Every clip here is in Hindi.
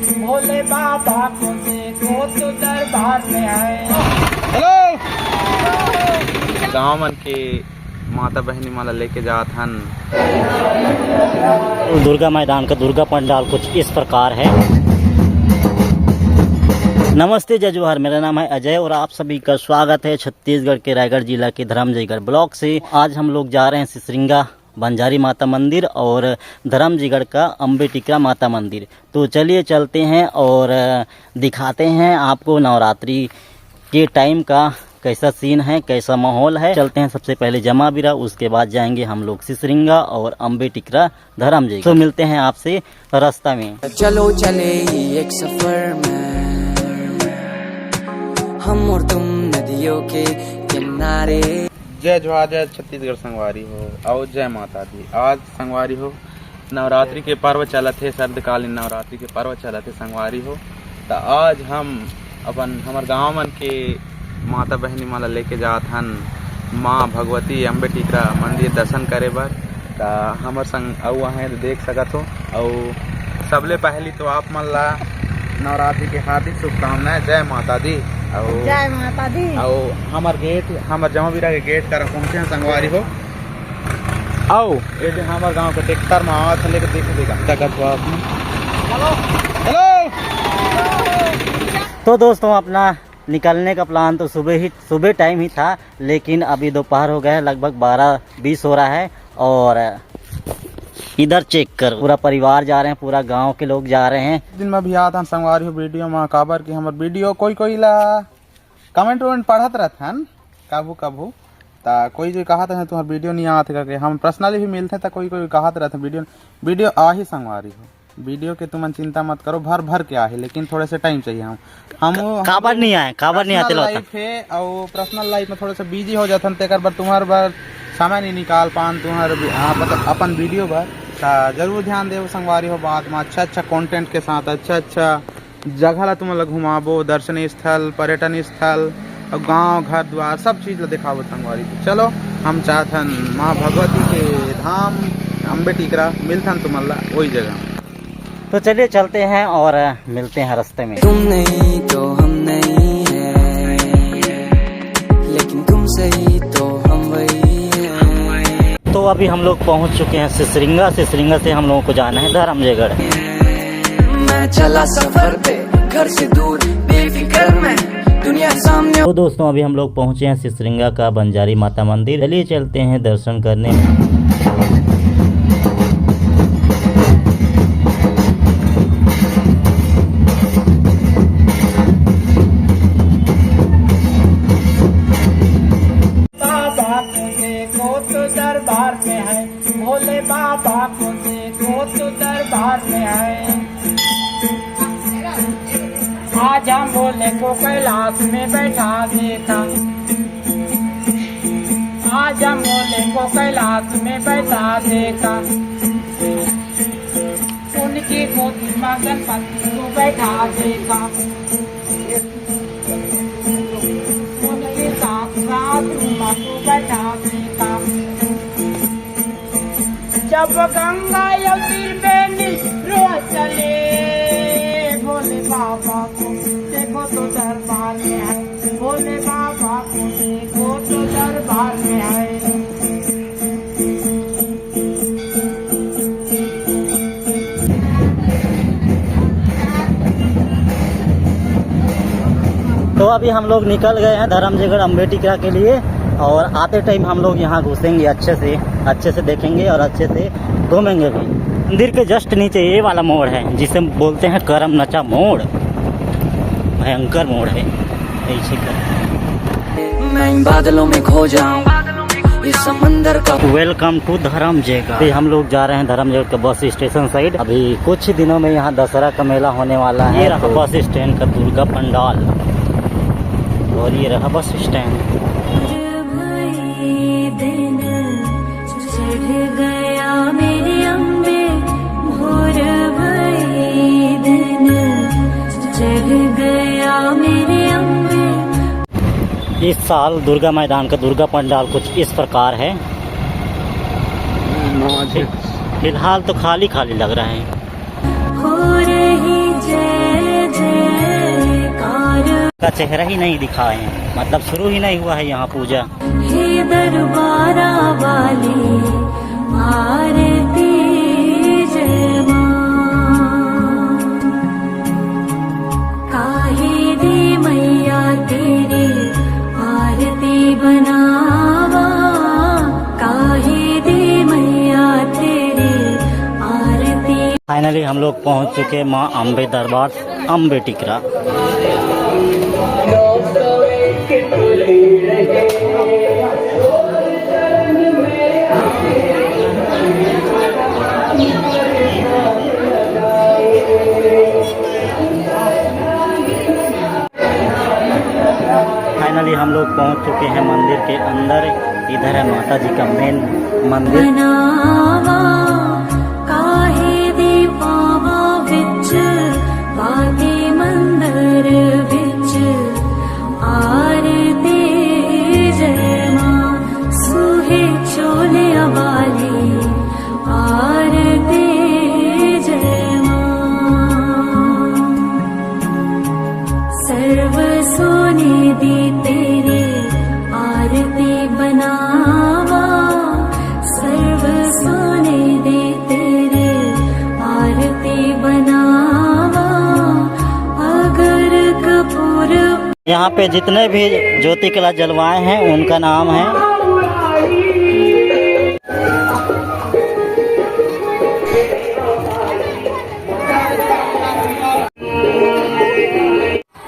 भोले बाबा को देखो तो दरबार में आए। हेलो गाँव मन के माता बहनी माला लेके जात हन। दुर्गा मैदान का दुर्गा पंडाल कुछ इस प्रकार है। नमस्ते जय जोहार, मेरा नाम है अजय और आप सभी का स्वागत है छत्तीसगढ़ के रायगढ़ जिला के धरमजयगढ़ ब्लॉक से। आज हम लोग जा रहे हैं सिसरिंगा बंजारी माता मंदिर और धरमजयगढ़ का अम्बे टिकरा माता मंदिर। तो चलिए चलते हैं और दिखाते हैं आपको नवरात्रि के टाइम का कैसा सीन है, कैसा माहौल है। चलते हैं सबसे पहले जमाबिरा, उसके बाद जाएंगे हम लोग सिसरिंगा और अम्बे टिकरा धरमजयगढ़। तो मिलते हैं आपसे रास्ता में। चलो चले एक सफर में, हम और तुम नदियों के किनारे। जय जोहार, जय छत्तीसगढ़ संगवारी हो और जय माता दी। आज संगवारी हो नवरात्रि के पर्व चलत है, सर्दकालीन नवरात्रि के पर्व चलत है संगवारी हो। तो आज हम अपन हमार गाँव मन के माता बहनी माला लेके जात हन माँ भगवती अम्बे टिकरा मंदिर दर्शन करे बर। तो हमार संग अउ हैं तो देख सकत हो। और सबले पहली तो आप मन ला नवरात्रि के हार्दिक शुभकामनाएं। जय माता दी। जय माता दी। और हमार जमाबिरा के गेट कर पहुँचे हैं संगवारी हो। आओ ये हमार गांव के ट्रैक्टर में आवा था लेके देखेगा जगत हुआ। हेलो तो दोस्तों अपना निकलने का प्लान तो सुबह टाइम ही था, लेकिन अभी दोपहर हो गया है, लगभग 12-20 हो रहा है। और इधर चेक कर पूरा परिवार जा रहे हैं, पूरा गांव के लोग जा रहे हैं। दिन में भी आता संगवारी हो वीडियो में काबर की हमार वीडियो कोई ला कमेंट वमेंट पढ़त रहते हैं कभू ता कोई जो कहते हैं तुम्हारा वीडियो नहीं आते करके। हम पर्सनली भी मिलते हैं, कोई कहते रहते हैं वीडियो आ ही संगवारी हो। वीडियो के तुम चिंता मत करो, भर के आहे, लेकिन थोड़े से टाइम चाहिए। हम काबर नहीं आते लाइफ है और पर्सनल लाइफ में थोड़े से बिजी हो जाते हैं। तुम्हारे बार समय नहीं निकाल पान तुम्हारे अपन वीडियो पर। जरूर ध्यान देव संगवारी हो बात में। अच्छा कंटेंट के साथ अच्छा जगह ला तुम लोग घुमाबो, दर्शनीय स्थल, पर्यटन स्थल और गांव घर द्वार सब चीज ला दिखाबो संगवारी। चलो हम चाहतन माँ भगवती के धाम अम्बे टिकरा मिलथन तुम ला वही जगह। तो चलिए चलते हैं और मिलते हैं रास्ते में। तुम नहीं तो हम नहीं है, लेकिन तुम सही तो हम वही है। तो अभी हम लोग पहुंच चुके हैं सिसरिंगा से हम लोगों को जाना है धरमजयगढ़। मैं चला सफर पे घर से दूर बेफिक्र में, दुनिया सामने। तो दोस्तों अभी हम लोग पहुंचे हैं सिसरिंगा का बंजारी माता मंदिर। चलिए चलते हैं दर्शन करने। दरबार में है भोले बाबा को देखो तो दरबार में है। आज हम भोले को कैलाश में बैठा देखा, आज हम भोले को कैलाश में बैठा देखा। उनकी गोदी में गणपति को बैठा देखा, उनके साथ माँ को बैठा देखा। जब गंगा यमुना में निरो चले भोले बाबा को देखो तो दरबार में है, भोले बाबा को देखो तो दरबार में है। तो अभी हम लोग निकल गए हैं धरमजयगढ़ अम्बे टिकरा के लिए। और आते टाइम हम लोग यहाँ घुसेंगे, अच्छे से देखेंगे और अच्छे से घूमेंगे भी। मंदिर के जस्ट नीचे ये वाला मोड़ है जिसे बोलते हैं करम नचा मोड़, भयंकर मोड़ है। ऐसे कर मैं इन बादलों में खो जाऊं इस समंदर का। Welcome to Dharamjaigarh. हम लोग जा रहे हैं धरमजयगढ़ के बस स्टेशन साइड। अभी कुछ दिनों में यहाँ दशहरा का मेला होने वाला है। ये रहा बस स्टैंड का दुर्गा पंडाल और ये रहा बस स्टैंड। इस साल दुर्गा मैदान का दुर्गा पंडाल कुछ इस प्रकार है। फिलहाल तो खाली लग रहा है। हो रही जय का चेहरा ही नहीं दिखाए हैं, मतलब शुरू ही नहीं हुआ है यहाँ पूजा। हे दरबारा वाली आरती जय मां, काहे दे मैया तेरी आरती बनावा, काहे दे मैया तेरी आरती। फाइनली हम लोग पहुँच चुके माँ अम्बे दरबार, अम्बे टिकरा। फाइनली हम लोग पहुंच चुके हैं मंदिर के अंदर। इधर है माता जी का मेन मंदिर। बनावा काहे दे पावा विच बाते मंदिर विच आरती जय मां, सुहे चोले वाली आरती जय मां, सर्व सोने दी तेरी आरती बनावा, सर्व सोने दे तेरे आरती बनावा, अगर कपूर। यहाँ पे जितने भी ज्योति कला जलवाए हैं उनका नाम है।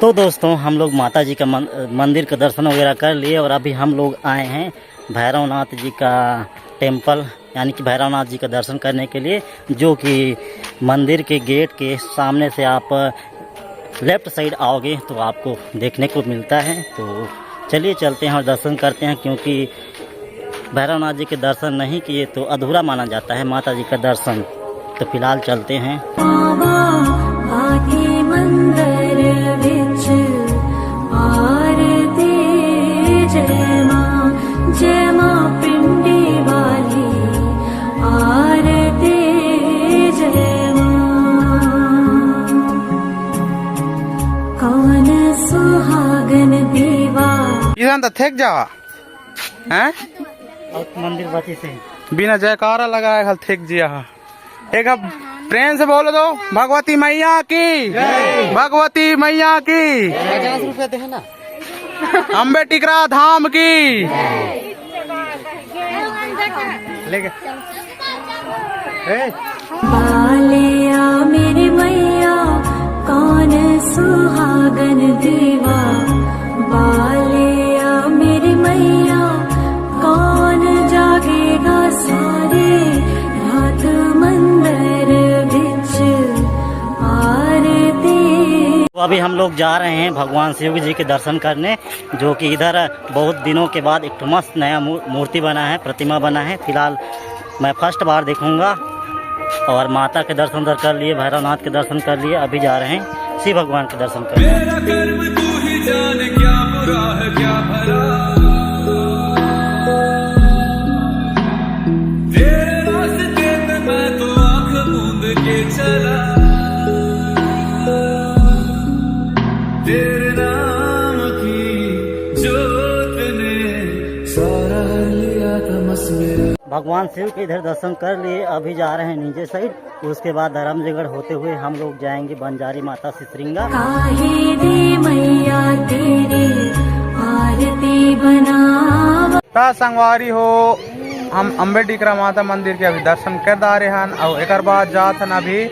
तो दोस्तों हम लोग माता जी का मंदिर का दर्शन वगैरह कर लिए और अभी हम लोग आए हैं भैरवनाथ जी का टेम्पल, यानी कि भैरवनाथ जी का दर्शन करने के लिए, जो कि मंदिर के गेट के सामने से आप लेफ़्ट साइड आओगे तो आपको देखने को मिलता है। तो चलिए चलते हैं और दर्शन करते हैं, क्योंकि भैरवनाथ जी के दर्शन नहीं किए तो अधूरा माना जाता है माता जी का दर्शन। तो फिलहाल चलते हैं। आके मंदिर विच आरती जय मां पिंडी वाली आरती जय मां, कौन सुहागन दीवा। इधर तो थक जा हैं मंदिर बाती से बिना जयकारा लगाए हल थक जिया। एक अब प्रेम से बोलो दो, भगवती मैया की, भगवती मैया की, 50 रुपए दे ना, अम्बे टिकरा धाम की। लेके बालिया मेरी मैया कौन सुहागन दीवा, बालिया मेरी मैया कौन जागेगा सारे रात मंदिर विच आरती। तो अभी हम लोग जा रहे हैं भगवान शिव जी के दर्शन करने, जो कि इधर बहुत दिनों के बाद एक मस्त नया मूर्ति बना है, प्रतिमा बना है। फिलहाल मैं फर्स्ट बार देखूंगा और माता के दर्शन कर लिए, भैरवनाथ के दर्शन कर लिए। अभी जा रहे हैं शिव भगवान के दर्शन करने। मेरा कर्म तू ही जान, क्या बुरा है क्या भला, तेरे रास्ते पे मैं तो आँख मूंद के चला, तेरे नाम की जोत ने सारा लिया तमस मेरा। भगवान शिव के इधर दर्शन कर लिए। अभी जा रहे हैं नीचे साइड, उसके बाद धर्मजयगढ़ होते हुए हम लोग जाएंगे बंजारी माता सिसरिंगा। काहे दे मैया तेरी आरती बनावा। संगवारी हो, हम अम्बे टिकरा माता मंदिर के अभी दर्शन कर दा रहे हैं और एक बाद जात हन अभी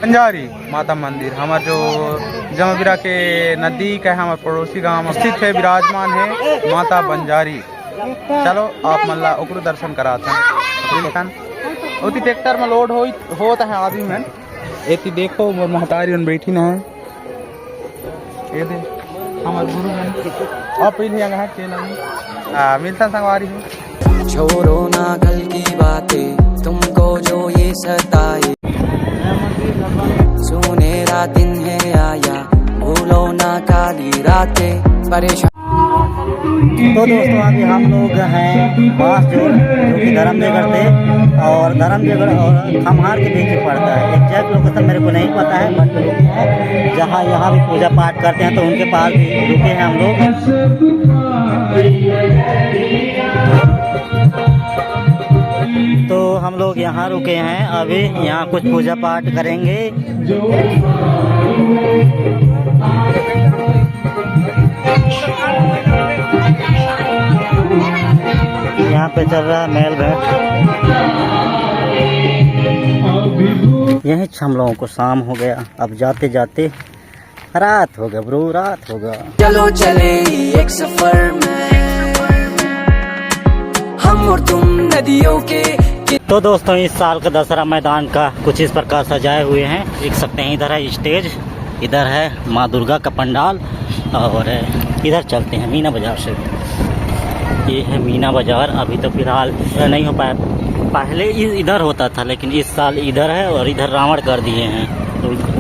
बंजारी माता मंदिर, हमार जो जमबिरा के नजदीक है, हमारे पड़ोसी गांव में स्थित है, विराजमान है माता बंजारी। चलो आप मल्ला ओकरो दर्शन कराते हैं। ओती ट्रैक्टर में लोड होता है आदमी में, एती देखो महतारी उन बैठी ना है, ये दे हमारे गुरु हैं आप पहले यहाँ चेला मिलता संगवारी है। छोड़ो ना कल की बातें, तुमको जो ये सताए, सुनहरा दिन है आया भूलो ना काली रातें परेशान। तो दोस्तों अभी हम लोग हैं बांसजोड़ जो कि धर्मजयगढ़ थे, और धर्मजयगढ़ और खमहार के बीच में पड़ता है। एग्जैक्ट लोकेशन मेरे को नहीं पता है, बट रुके हैं जहाँ यहाँ भी पूजा पाठ करते हैं तो उनके पास भी रुके हैं हम लोग। तो हम लोग यहाँ रुके हैं, अभी यहाँ कुछ पूजा पाठ करेंगे। यहाँ पे चल रहा है मेल भेंट। यही हम लोगों को शाम हो गया, अब जाते जाते रात हो गया ब्रो, रात हो गया। चलो चले एक सफर में हम और तुम नदियों के। तो दोस्तों इस साल का दशहरा मैदान का कुछ इस प्रकार सजाए हुए हैं, देख सकते हैं। इधर है स्टेज, इधर है माँ दुर्गा का पंडाल, और इधर चलते हैं मीना बाजार से। ये है मीना बाजार। अभी तो फिलहाल नहीं हो पाया, पहले इधर होता था, लेकिन इस साल इधर है और इधर रावण कर दिए हैं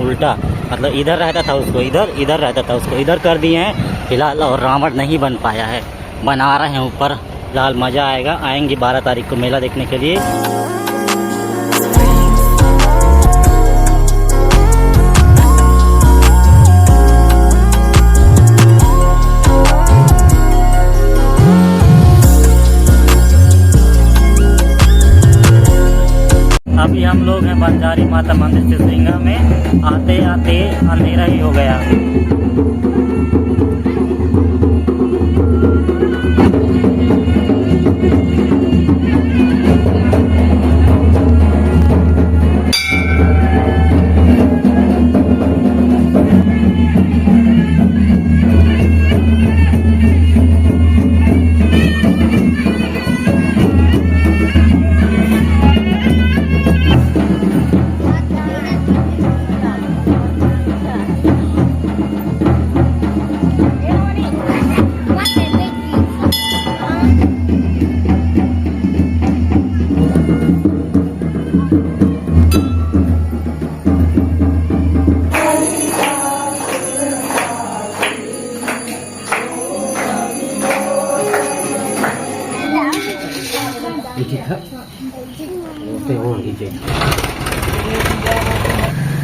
उल्टा। मतलब इधर रहता था उसको इधर, इधर रहता था उसको इधर कर दिए हैं फिलहाल, और रावण नहीं बन पाया है, बना रहे हैं ऊपर। फिलहाल मज़ा आएगा, आएंगे 12 तारीख को मेला देखने के लिए। अभी हम लोग हैं बंजारी माता मंदिर सिसरिंगा में। आते आते अंधेरा ही हो गया।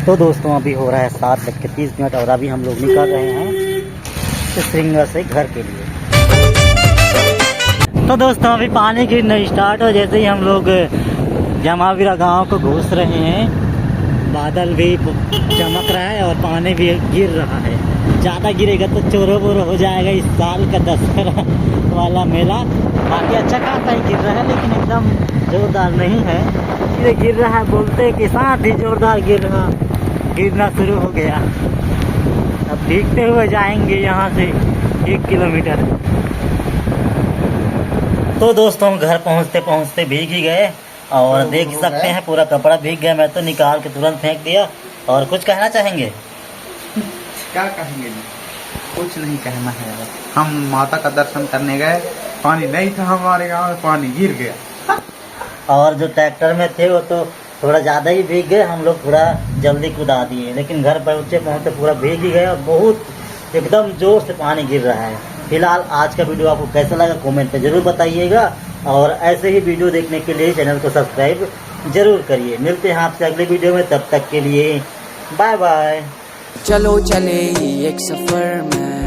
तो दोस्तों अभी हो रहा है 7:30 और अभी हम लोग निकल रहे हैं सिसरिंगा से घर के लिए। तो दोस्तों अभी पानी गिरना स्टार्ट हो, जैसे ही हम लोग जमावीरा गांव को घुस रहे हैं, बादल भी चमक रहा है और पानी भी गिर रहा है। ज़्यादा गिरेगा तो चोरो बोरो हो जाएगा इस साल का दशहरा वाला मेला। बाकी अच्छा खासा ही गिर रहा है, लेकिन एकदम जोरदार नहीं है, धीरे गिर रहा है। बोलते के साथ ही जोरदार गिरना शुरू हो गया। अब भीगते हुए जाएंगे यहाँ से 1 किलोमीटर। तो दोस्तों घर पहुँचते पहुँचते भीग ही गए, और देख सकते हैं पूरा कपड़ा भीग गया। मैं तो निकाल के तुरंत फेंक दिया। और कुछ कहना चाहेंगे? क्या कहेंगे, कुछ नहीं कहना है। हम माता का दर्शन करने गए, पानी नहीं था हमारे गांव में, पानी गिर गया। और जो ट्रैक्टर में थे वो तो थोड़ा ज़्यादा ही भीग गए, हम लोग थोड़ा जल्दी कुदा दिए, लेकिन घर पहुँचते पूरा भीग ही गए और बहुत एकदम जोर से पानी गिर रहा है। फिलहाल आज का वीडियो आपको कैसा लगा कमेंट पे जरूर बताइएगा, और ऐसे ही वीडियो देखने के लिए चैनल को सब्सक्राइब जरूर करिए। मिलते हैं आपसे अगले वीडियो में, तब तक के लिए बाय बाय। चलो चले एक सफर में